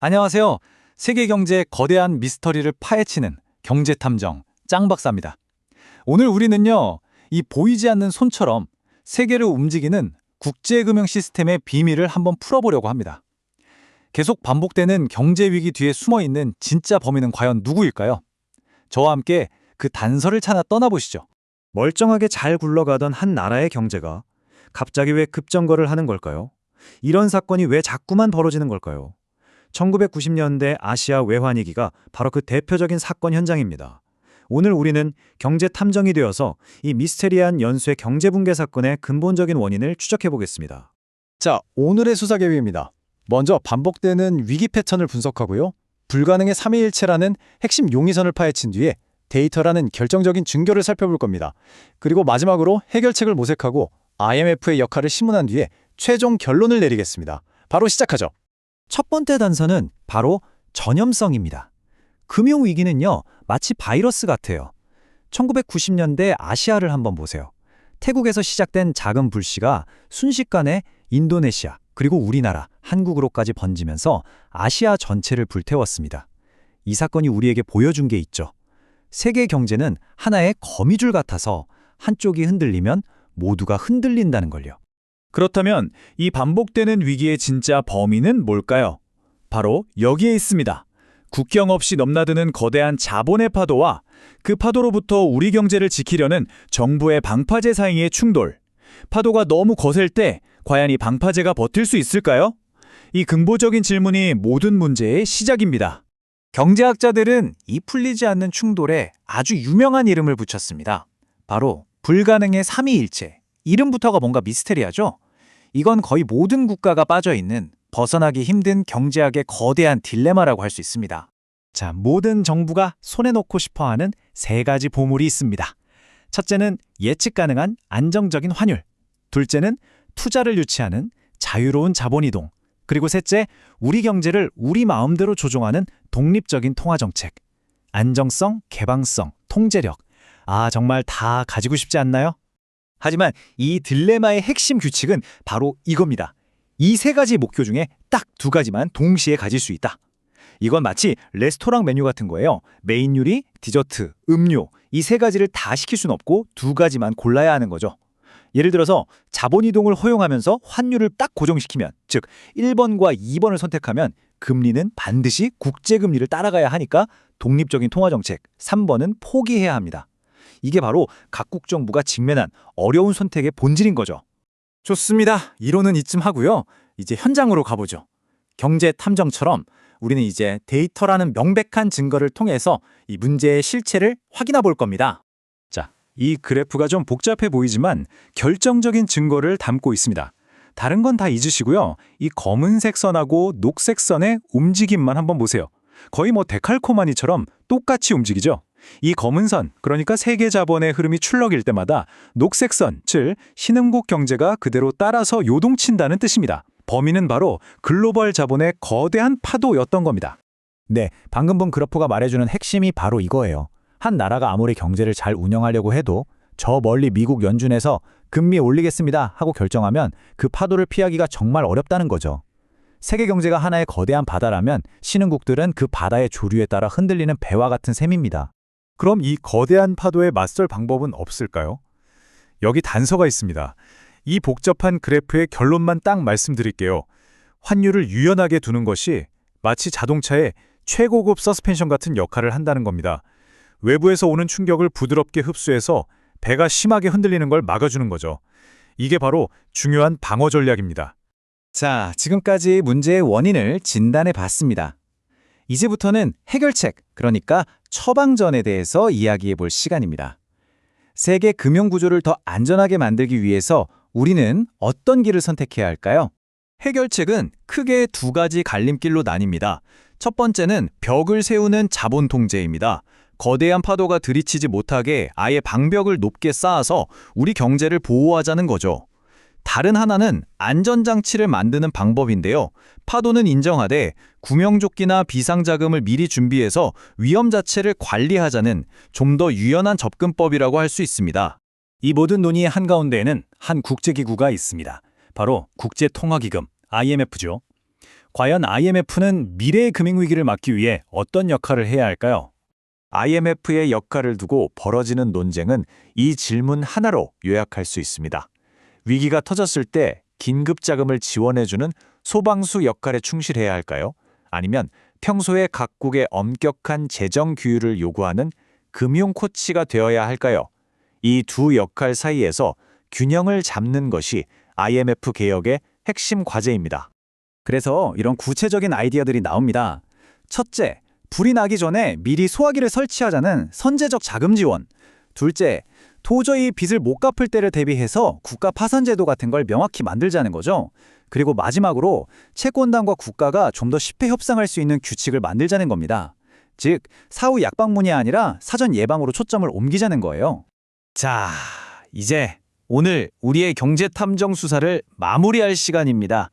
안녕하세요. 세계 경제의 거대한 미스터리를 파헤치는 경제탐정 짱 박사입니다. 오늘 우리는요, 이 보이지 않는 손처럼 세계를 움직이는 국제금융 시스템의 비밀을 한번 풀어보려고 합니다. 계속 반복되는 경제 위기 뒤에 숨어 있는 진짜 범인은 과연 누구일까요? 저와 함께 그 단서를 찾아 떠나보시죠. 멀쩡하게 잘 굴러가던 한 나라의 경제가 갑자기 왜 급정거를 하는 걸까요? 이런 사건이 왜 자꾸만 벌어지는 걸까요? 1990년대 아시아 외환위기가 바로 그 대표적인 사건 현장입니다. 오늘 우리는 경제 탐정이 되어서 이 미스테리한 연쇄 경제붕괴 사건의 근본적인 원인을 추적해 보겠습니다. 자, 오늘의 수사 계획입니다. 먼저 반복되는 위기 패턴을 분석하고요. 불가능의 삼위일체라는 핵심 용의선을 파헤친 뒤에 데이터라는 결정적인 증거를 살펴볼 겁니다. 그리고 마지막으로 해결책을 모색하고 IMF의 역할을 심문한 뒤에 최종 결론을 내리겠습니다. 바로 시작하죠. 첫 번째 단서는 바로 전염성입니다. 금융위기는요, 마치 바이러스 같아요. 1990년대 아시아를 한번 보세요. 태국에서 시작된 작은 불씨가 순식간에 인도네시아, 그리고 우리나라, 한국으로까지 번지면서 아시아 전체를 불태웠습니다. 이 사건이 우리에게 보여준 게 있죠. 세계 경제는 하나의 거미줄 같아서 한쪽이 흔들리면 모두가 흔들린다는 걸요. 그렇다면 이 반복되는 위기의 진짜 범인은 뭘까요? 바로 여기에 있습니다. 국경 없이 넘나드는 거대한 자본의 파도와 그 파도로부터 우리 경제를 지키려는 정부의 방파제 사이의 충돌. 파도가 너무 거셀 때 과연 이 방파제가 버틸 수 있을까요? 이 근본적인 질문이 모든 문제의 시작입니다. 경제학자들은 이 풀리지 않는 충돌에 아주 유명한 이름을 붙였습니다. 바로 불가능의 삼위일체. 이름부터가 뭔가 미스테리하죠? 이건 거의 모든 국가가 빠져있는 벗어나기 힘든 경제학의 거대한 딜레마라고 할 수 있습니다. 자, 모든 정부가 손에 놓고 싶어하는 세 가지 보물이 있습니다. 첫째는 예측 가능한 안정적인 환율, 둘째는 투자를 유치하는 자유로운 자본이동, 그리고 셋째, 우리 경제를 우리 마음대로 조종하는 독립적인 통화정책. 안정성, 개방성, 통제력. 정말 다 가지고 싶지 않나요? 하지만 이 딜레마의 핵심 규칙은 바로 이겁니다. 이 세 가지 목표 중에 딱 두 가지만 동시에 가질 수 있다. 이건 마치 레스토랑 메뉴 같은 거예요. 메인 요리, 디저트, 음료 이 세 가지를 다 시킬 수는 없고 두 가지만 골라야 하는 거죠. 예를 들어서 자본이동을 허용하면서 환율을 딱 고정시키면, 즉 1번과 2번을 선택하면 금리는 반드시 국제금리를 따라가야 하니까 독립적인 통화정책 3번은 포기해야 합니다. 이게 바로 각국 정부가 직면한 어려운 선택의 본질인 거죠. 좋습니다. 이론은 이쯤 하고요. 이제 현장으로 가보죠. 경제 탐정처럼 우리는 이제 데이터라는 명백한 증거를 통해서 이 문제의 실체를 확인해 볼 겁니다. 자, 이 그래프가 좀 복잡해 보이지만 결정적인 증거를 담고 있습니다. 다른 건 다 잊으시고요. 이 검은색 선하고 녹색 선의 움직임만 한번 보세요. 거의 데칼코마니처럼 똑같이 움직이죠. 이 검은 선, 그러니까 세계 자본의 흐름이 출렁일 때마다 녹색 선, 즉 신흥국 경제가 그대로 따라서 요동친다는 뜻입니다. 범인은 바로 글로벌 자본의 거대한 파도였던 겁니다. 네, 방금 본 그래프가 말해주는 핵심이 바로 이거예요. 한 나라가 아무리 경제를 잘 운영하려고 해도 저 멀리 미국 연준에서 금리 올리겠습니다 하고 결정하면 그 파도를 피하기가 정말 어렵다는 거죠. 세계 경제가 하나의 거대한 바다라면 신흥국들은 그 바다의 조류에 따라 흔들리는 배와 같은 셈입니다. 그럼 이 거대한 파도에 맞설 방법은 없을까요? 여기 단서가 있습니다. 이 복잡한 그래프의 결론만 딱 말씀드릴게요. 환율을 유연하게 두는 것이 마치 자동차의 최고급 서스펜션 같은 역할을 한다는 겁니다. 외부에서 오는 충격을 부드럽게 흡수해서 배가 심하게 흔들리는 걸 막아주는 거죠. 이게 바로 중요한 방어 전략입니다. 자, 지금까지 문제의 원인을 진단해 봤습니다. 이제부터는 해결책, 그러니까 처방전에 대해서 이야기해 볼 시간입니다. 세계 금융 구조를 더 안전하게 만들기 위해서 우리는 어떤 길을 선택해야 할까요? 해결책은 크게 두 가지 갈림길로 나뉩니다. 첫 번째는 벽을 세우는 자본 통제입니다. 거대한 파도가 들이치지 못하게 아예 방벽을 높게 쌓아서 우리 경제를 보호하자는 거죠. 다른 하나는 안전장치를 만드는 방법인데요. 파도는 인정하되 구명조끼나 비상자금을 미리 준비해서 위험 자체를 관리하자는 좀 더 유연한 접근법이라고 할 수 있습니다. 이 모든 논의의 한가운데에는 한 국제기구가 있습니다. 바로 국제통화기금, IMF죠. 과연 IMF는 미래의 금융위기를 막기 위해 어떤 역할을 해야 할까요? IMF의 역할을 두고 벌어지는 논쟁은 이 질문 하나로 요약할 수 있습니다. 위기가 터졌을 때 긴급 자금을 지원해주는 소방수 역할에 충실해야 할까요? 아니면 평소에 각국의 엄격한 재정 규율을 요구하는 금융 코치가 되어야 할까요? 이 두 역할 사이에서 균형을 잡는 것이 IMF 개혁의 핵심 과제입니다. 그래서 이런 구체적인 아이디어들이 나옵니다. 첫째, 불이 나기 전에 미리 소화기를 설치하자는 선제적 자금 지원. 둘째, 도저히 빚을 못 갚을 때를 대비해서 국가 파산 제도 같은 걸 명확히 만들자는 거죠. 그리고 마지막으로 채권단과 국가가 좀 더 쉽게 협상할 수 있는 규칙을 만들자는 겁니다. 즉, 사후 약방문이 아니라 사전 예방으로 초점을 옮기자는 거예요. 자, 이제 오늘 우리의 경제탐정 수사를 마무리할 시간입니다.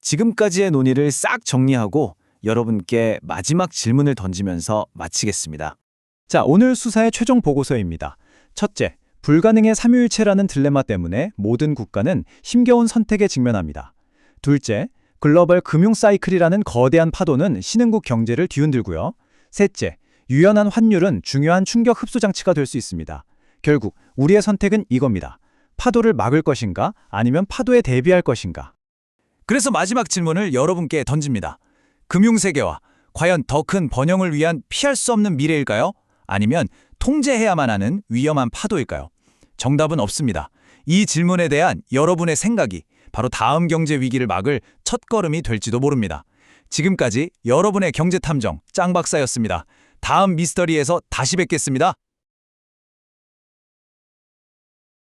지금까지의 논의를 싹 정리하고 여러분께 마지막 질문을 던지면서 마치겠습니다. 자, 오늘 수사의 최종 보고서입니다. 첫째, 불가능의 삼위일체라는 딜레마 때문에 모든 국가는 힘겨운 선택에 직면합니다. 둘째, 글로벌 금융 사이클이라는 거대한 파도는 신흥국 경제를 뒤흔들고요. 셋째, 유연한 환율은 중요한 충격 흡수 장치가 될 수 있습니다. 결국 우리의 선택은 이겁니다. 파도를 막을 것인가 아니면 파도에 대비할 것인가. 그래서 마지막 질문을 여러분께 던집니다. 금융세계와 과연 더 큰 번영을 위한 피할 수 없는 미래일까요? 아니면 통제해야만 하는 위험한 파도일까요? 정답은 없습니다. 이 질문에 대한 여러분의 생각이 바로 다음 경제 위기를 막을 첫걸음이 될지도 모릅니다. 지금까지 여러분의 경제탐정 짱박사였습니다. 다음 미스터리에서 다시 뵙겠습니다.